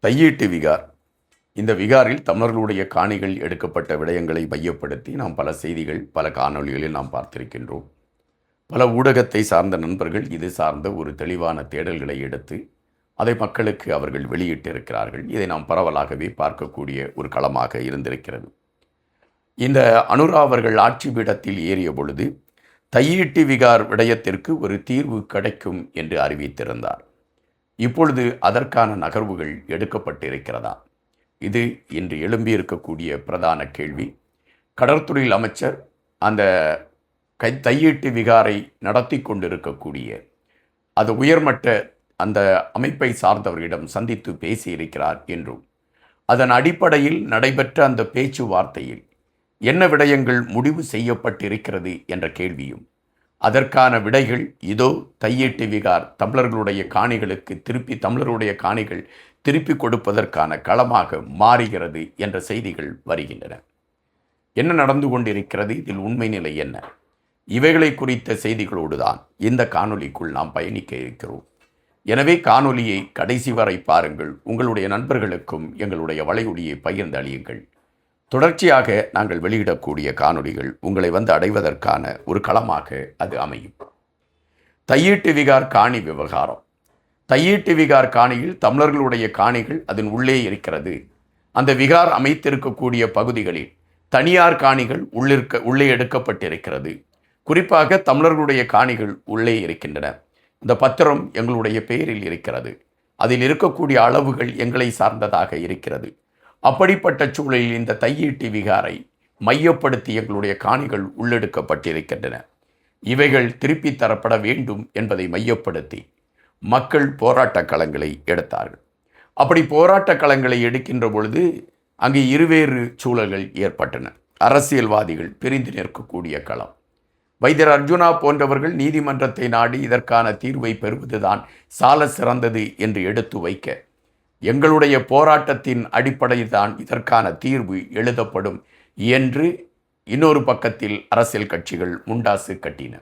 தையீட்டு விகார். இந்த விகாரில் தமிழர்களுடைய காணிகள் எடுக்கப்பட்ட விடயங்களை மையப்படுத்தி நாம் பல செய்திகள், பல காணொளிகளில் நாம் பார்த்திருக்கின்றோம். பல ஊடகத்தை சார்ந்த நண்பர்கள் இது சார்ந்த ஒரு தெளிவான தேடல்களை எடுத்து அதை மக்களுக்கு அவர்கள் வெளியிட்டிருக்கிறார்கள். இதை நாம் பரவலாகவே பார்க்கக்கூடிய ஒரு களமாக இருந்திருக்கிறது. இந்த அனுரா அவர்கள் ஆட்சி பீடத்தில் ஏறிய பொழுது தையீட்டு விகார் விடயத்திற்கு ஒரு தீர்வு கிடைக்கும் என்று அறிவித்திருந்தார். இப்பொழுது அதற்கான நகர்வுகள் எடுக்கப்பட்டிருக்கிறதா? இது இன்று எழும்பியிருக்கக்கூடிய பிரதான கேள்வி. கடற்தொழில் அமைச்சர் அந்த தையீட்டு விகாரை நடத்தி கொண்டிருக்கக்கூடிய அது உயர்மட்ட அந்த அமைப்பை சார்ந்தவர்களிடம் சந்தித்து பேசியிருக்கிறார் என்றும், அதன் அடிப்படையில் நடைபெற்ற அந்த பேச்சுவார்த்தையில் என்ன விடயங்கள் முடிவு செய்யப்பட்டிருக்கிறது என்ற கேள்வியும், அதற்கான விடைகள் இதோ தையீட்டு விகார் தமிழர்களுடைய காணிகளுக்கு தமிழருடைய காணிகள் திருப்பி கொடுப்பதற்கான களமாக மாறுகிறது என்ற செய்திகள் வருகின்றன. என்ன நடந்து கொண்டிருக்கிறது? இதில் உண்மை நிலை என்ன? இவைகளை குறித்த செய்திகளோடு தான் இந்த காணொலிக்குள் நாம் பயணிக்க இருக்கிறோம். எனவே காணொலியை கடைசி வரை பாருங்கள். உங்களுடைய நண்பர்களுக்கும் எங்களுடைய வலையொலியை பகிர்ந்து அளியுங்கள். தொடர்ச்சியாக நாங்கள் வெளியிடக்கூடிய காணொளிகள் உங்களை வந்து அடைவதற்கான ஒரு களமாக அது அமையும். தையீட்டு விகார் காணி விவகாரம். தையீட்டு விகார் காணியில் தமிழர்களுடைய காணிகள் அதன் உள்ளே இருக்கிறது. அந்த விகார் அமைத்திருக்கக்கூடிய பகுதிகளில் தனியார் காணிகள் உள்ளே எடுக்கப்பட்டிருக்கிறது. குறிப்பாக தமிழர்களுடைய காணிகள் உள்ளே இருக்கின்றன. இந்த பத்திரம் எங்களுடைய பெயரில் இருக்கிறது. அதில் இருக்கக்கூடிய அளவுகள் எங்களை சார்ந்ததாக இருக்கிறது. அப்படிப்பட்ட சூழலில் இந்த தையீட்டு விகாரை மையப்படுத்தி எங்களுடைய காணிகள் உள்ளெடுக்கப்பட்டிருக்கின்றன. இவைகள் திருப்பி தரப்பட வேண்டும் என்பதை மையப்படுத்தி மக்கள் போராட்ட களங்களை எடுத்தார்கள். அப்படி போராட்ட களங்களை எடுக்கின்ற பொழுது அங்கு இருவேறு சூழல்கள் ஏற்பட்டன. அரசியல்வாதிகள் பிரிந்து நிற்கக்கூடிய களம். வைத்தியர் அர்ஜுனா போன்றவர்கள் நீதிமன்றத்தை நாடி இதற்கான தீர்வை பெறுவதுதான் சால சிறந்தது என்று எடுத்து வைக்க, எங்களுடைய போராட்டத்தின் அடிப்படையில் தான் இதற்கான தீர்வு எழுதப்படும் என்று இன்னொரு பக்கத்தில் அரசியல் கட்சிகள் முண்டாசு கட்டின.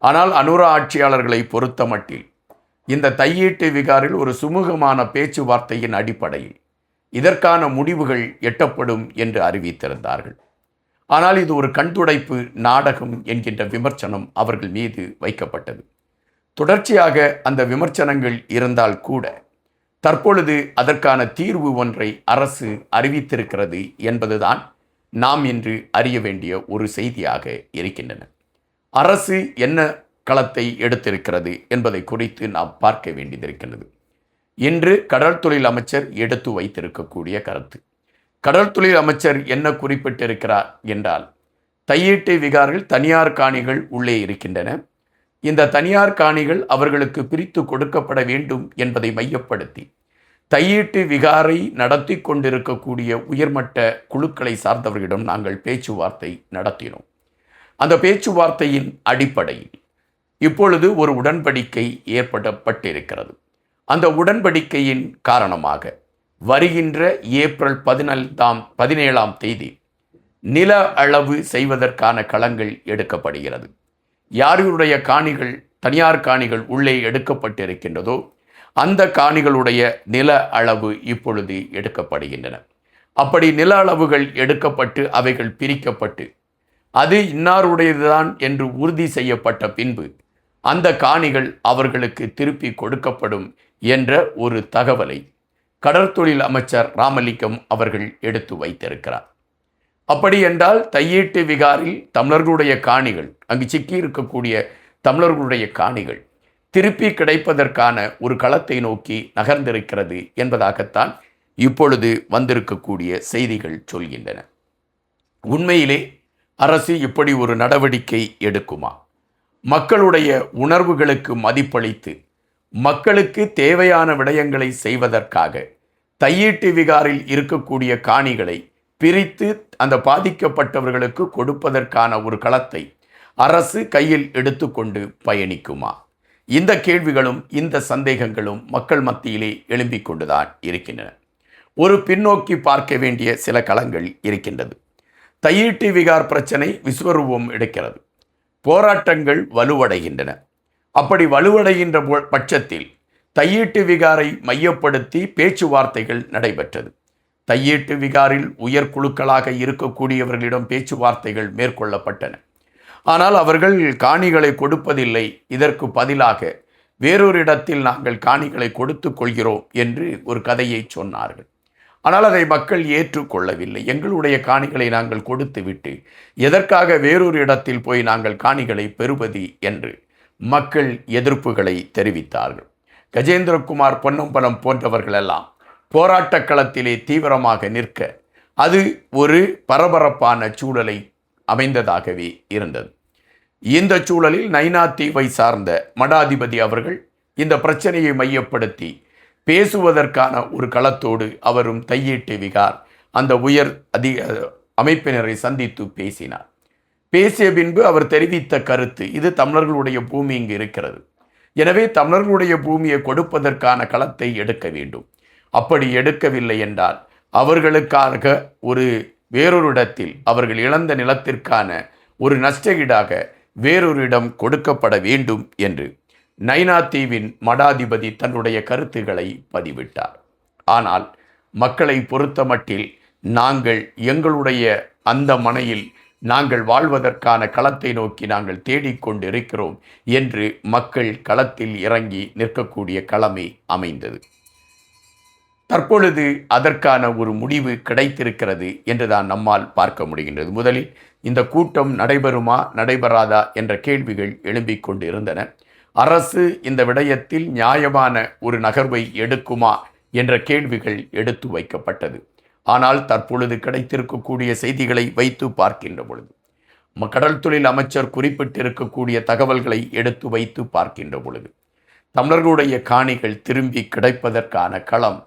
ஆனால் அனுரா ஆட்சியாளர்களை பொறுத்த மட்டில் இந்த தையீட்டு விகாரில் ஒரு சுமூகமான பேச்சுவார்த்தையின் அடிப்படையில் இதற்கான முடிவுகள் எட்டப்படும் என்று அறிவித்திருந்தார்கள். ஆனால் இது ஒரு கண்துடைப்பு நாடகம் என்கின்ற விமர்சனம் அவர்கள் மீது வைக்கப்பட்டது. தொடர்ச்சியாக அந்த விமர்சனங்கள் இருந்தால் கூட தற்பொழுது அதற்கான தீர்வு ஒன்றை அரசு அறிவித்திருக்கிறது என்பதுதான் நாம் இன்று அறிய வேண்டிய ஒரு செய்தியாக இருக்கின்றன. அரசு என்ன களத்தை எடுத்திருக்கிறது என்பதை குறித்து நாம் பார்க்க வேண்டியதிருக்கின்றது. இன்று கடற்தொழில் அமைச்சர் எடுத்து வைத்திருக்கக்கூடிய கருத்து. கடற்தொழில் அமைச்சர் என்ன குறிப்பிட்டிருக்கிறார் என்றால், தையீட்டு விகாரில் தனியார் காணிகள் உள்ளே இருக்கின்றன. இந்த தனியார் காணிகள் அவர்களுக்கு பிரித்து கொடுக்கப்பட வேண்டும் என்பதை மையப்படுத்தி தையீட்டு விகாரை நடத்தி கொண்டிருக்கக்கூடிய உயர்மட்ட குழுக்களை சார்ந்தவர்களிடம் நாங்கள் பேச்சுவார்த்தை நடத்தினோம். அந்த பேச்சுவார்த்தையின் அடிப்படையில் இப்பொழுது ஒரு உடன்படிக்கை ஏற்படப்பட்டிருக்கிறது. அந்த உடன்படிக்கையின் காரணமாக வருகின்ற ஏப்ரல் 17ஆம் தேதி நில அளவு செய்வதற்கான களங்கள் எடுக்கப்படுகிறது. யாருடைய காணிகள் தனியார் காணிகள் உள்ளே எடுக்கப்பட்டிருக்கின்றதோ அந்த காணிகளுடைய நில அளவு இப்பொழுது எடுக்கப்படுகின்றன. அப்படி நில அளவுகள் எடுக்கப்பட்டு அவைகள் பிரிக்கப்பட்டு அது இன்னாருடையதுதான் என்று உறுதி செய்யப்பட்ட பின்பு அந்த காணிகள் அவர்களுக்கு திருப்பி கொடுக்கப்படும் என்ற ஒரு தகவலை கடற்தொழில் அமைச்சர் ராமலிங்கம் அவர்கள் எடுத்து வைத்திருக்கிறார். அப்படி என்றால் தையீட்டு விகாரில் தமிழர்களுடைய காணிகள், அங்கு சிக்கி இருக்கக்கூடிய தமிழர்களுடைய காணிகள் திருப்பி கிடைப்பதற்கான ஒரு களத்தை நோக்கி நகர்ந்திருக்கிறது என்பதாகத்தான் இப்பொழுது வந்திருக்கக்கூடிய செய்திகள் சொல்கின்றன. உண்மையிலே அரசு இப்படி ஒரு நடவடிக்கை எடுக்குமா? மக்களுடைய உணர்வுகளுக்கு மதிப்பளித்து மக்களுக்கு தேவையான விடயங்களை செய்வதற்காக தையீட்டு விகாரில் இருக்கக்கூடிய காணிகளை பிரித்து அந்த பாதிக்கப்பட்டவர்களுக்கு கொடுப்பதற்கான ஒரு களத்தை அரசு கையில் எடுத்துக்கொண்டு பயணிக்குமா? இந்த கேள்விகளும் இந்த சந்தேகங்களும் மக்கள் மத்தியிலே எழும்பிக் கொண்டுதான் இருக்கின்றன. ஒரு பின்னோக்கி பார்க்க வேண்டிய சில களங்கள் இருக்கின்றது. தையீட்டு விகார் பிரச்சனை விஸ்வரூபம் எடுக்கிறது. போராட்டங்கள் வலுவடைகின்றன. அப்படி வலுவடைகின்ற பட்சத்தில் தையீட்டு விகாரை மையப்படுத்தி பேச்சுவார்த்தைகள் நடைபெற்றது. தையீட்டு விகாரில் உயர்குழுக்களாக இருக்கக்கூடியவர்களிடம் பேச்சுவார்த்தைகள் மேற்கொள்ளப்பட்டன. ஆனால் அவர்கள் காணிகளை கொடுப்பதில்லை, இதற்கு பதிலாக வேறொரு இடத்தில் நாங்கள் காணிகளை கொடுத்து கொள்கிறோம் என்று ஒரு கதையை சொன்னார்கள். ஆனால் அதை மக்கள் ஏற்றுக்கொள்ளவில்லை. எங்களுடைய காணிகளை நாங்கள் கொடுத்துவிட்டு எதற்காக வேறொரு இடத்தில் போய் நாங்கள் காணிகளை பெறுவது என்று மக்கள் எதிர்ப்புகளை தெரிவித்தார்கள். கஜேந்திரகுமார் பொன்னம்பலம் போன்றவர்களெல்லாம் போராட்ட களத்திலே தீவிரமாக நிற்க அது ஒரு பரபரப்பான சூழலை அமைந்ததாகவே இருந்தது. இந்த சூழலில் நைனா தீவை சார்ந்த மடாதிபதி அவர்கள் இந்த பிரச்சனையை மையப்படுத்தி பேசுவதற்கான ஒரு களத்தோடு அவரும் தையீட்டு விகார் அந்த உயர் அமைப்பினரை சந்தித்து பேசினார். பேசிய பின்பு அவர் தெரிவித்த கருத்து, இது தமிழர்களுடைய பூமி இங்கு இருக்கிறது, எனவே தமிழர்களுடைய பூமியை கொடுப்பதற்கான களத்தை எடுக்க வேண்டும். அப்படி எடுக்கவில்லை என்றால் அவர்களுக்காக வேறொரு இடத்தில் அவர்கள் இழந்த நிலத்திற்கான ஒரு நஷ்டஈடாக வேறொரு இடம் கொடுக்கப்பட வேண்டும் என்று நைனா தீவின் மடாதிபதி தன்னுடைய கருத்துக்களை பதிவிட்டார். ஆனால் மக்களை பொறுத்தமட்டில் நாங்கள் எங்களுடைய அந்த மனையில் நாங்கள் வாழ்வதற்கான களத்தை நோக்கி நாங்கள் தேடிக்கொண்டிருக்கிறோம் என்று மக்கள் களத்தில் இறங்கி நிற்கக்கூடிய களமே அமைந்தது. தற்பொழுது அதற்கான ஒரு முடிவு கிடைத்திருக்கிறது என்றுதான் நம்மால் பார்க்க முடிகின்றது. முதலில் இந்த கூட்டம் நடைபெறுமா நடைபெறாதா என்ற கேள்விகள் எழும்பிக் கொண்டு இருந்தன. அரசு இந்த விடயத்தில் நியாயமான ஒரு நகர்வை எடுக்குமா என்ற கேள்விகள் எடுத்து வைக்கப்பட்டது. ஆனால் தற்பொழுது கிடைத்திருக்கக்கூடிய செய்திகளை வைத்து பார்க்கின்ற பொழுது, கடல் தொழில் அமைச்சர் குறிப்பிட்டிருக்கக்கூடிய தகவல்களை எடுத்து வைத்து பார்க்கின்ற பொழுது, தமிழர்களுடைய காணிகள் திரும்பி கிடைப்பதற்கான களம்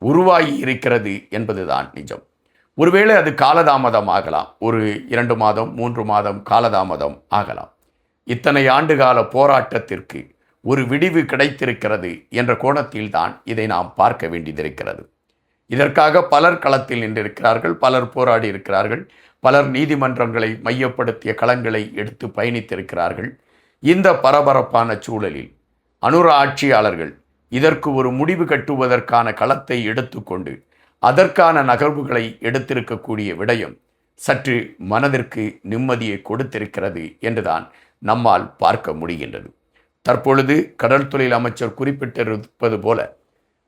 உருவாகி இருக்கிறது என்பதுதான் நிஜம். ஒருவேளை அது காலதாமதம் ஆகலாம், ஒரு 2 மாதம் 3 மாதம் காலதாமதம் ஆகலாம். இத்தனை ஆண்டுகால போராட்டத்திற்கு ஒரு விடிவு கிடைத்திருக்கிறது என்ற கோணத்தில் தான் இதை நாம் பார்க்க வேண்டியிருக்கிறது. இதற்காக பலர் களத்தில் நின்றிருக்கிறார்கள், பலர் போராடி இருக்கிறார்கள், பலர் நீதிமன்றங்களை மையப்படுத்திய களங்களை எடுத்து பயணித்திருக்கிறார்கள். இந்த பரபரப்பான சூழலில் அனுர ஆட்சியாளர்கள் இதற்கு ஒரு முடிவு கட்டுவதற்கான களத்தை எடுத்துக்கொண்டு அதற்கான நகர்வுகளை எடுத்திருக்கக்கூடிய விடயம் சற்று மனதிற்கு நிம்மதியை கொடுத்திருக்கிறது என்றுதான் நம்மால் பார்க்க முடிகின்றது. தற்பொழுது கடல் தொழில் அமைச்சர் குறிப்பிட்டிருப்பது போல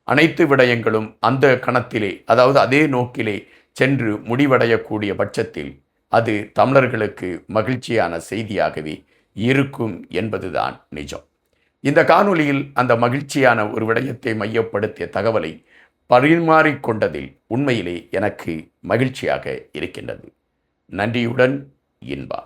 அனைத்து விடயங்களும் அந்த கணத்திலே, அதாவது அதே நோக்கிலே சென்று முடிவடையக்கூடிய பட்சத்தில் அது தமிழர்களுக்கு மகிழ்ச்சியான செய்தியாகவே இருக்கும் என்பதுதான் நிஜம். இந்த காணொளியில் அந்த மகிழ்ச்சியான ஒரு விடயத்தை மையப்படுத்திய தகவலை பரிமாறிக்கொண்டதில் உண்மையிலே எனக்கு மகிழ்ச்சியாக இருக்கின்றது. நன்றியுடன் இன்பா.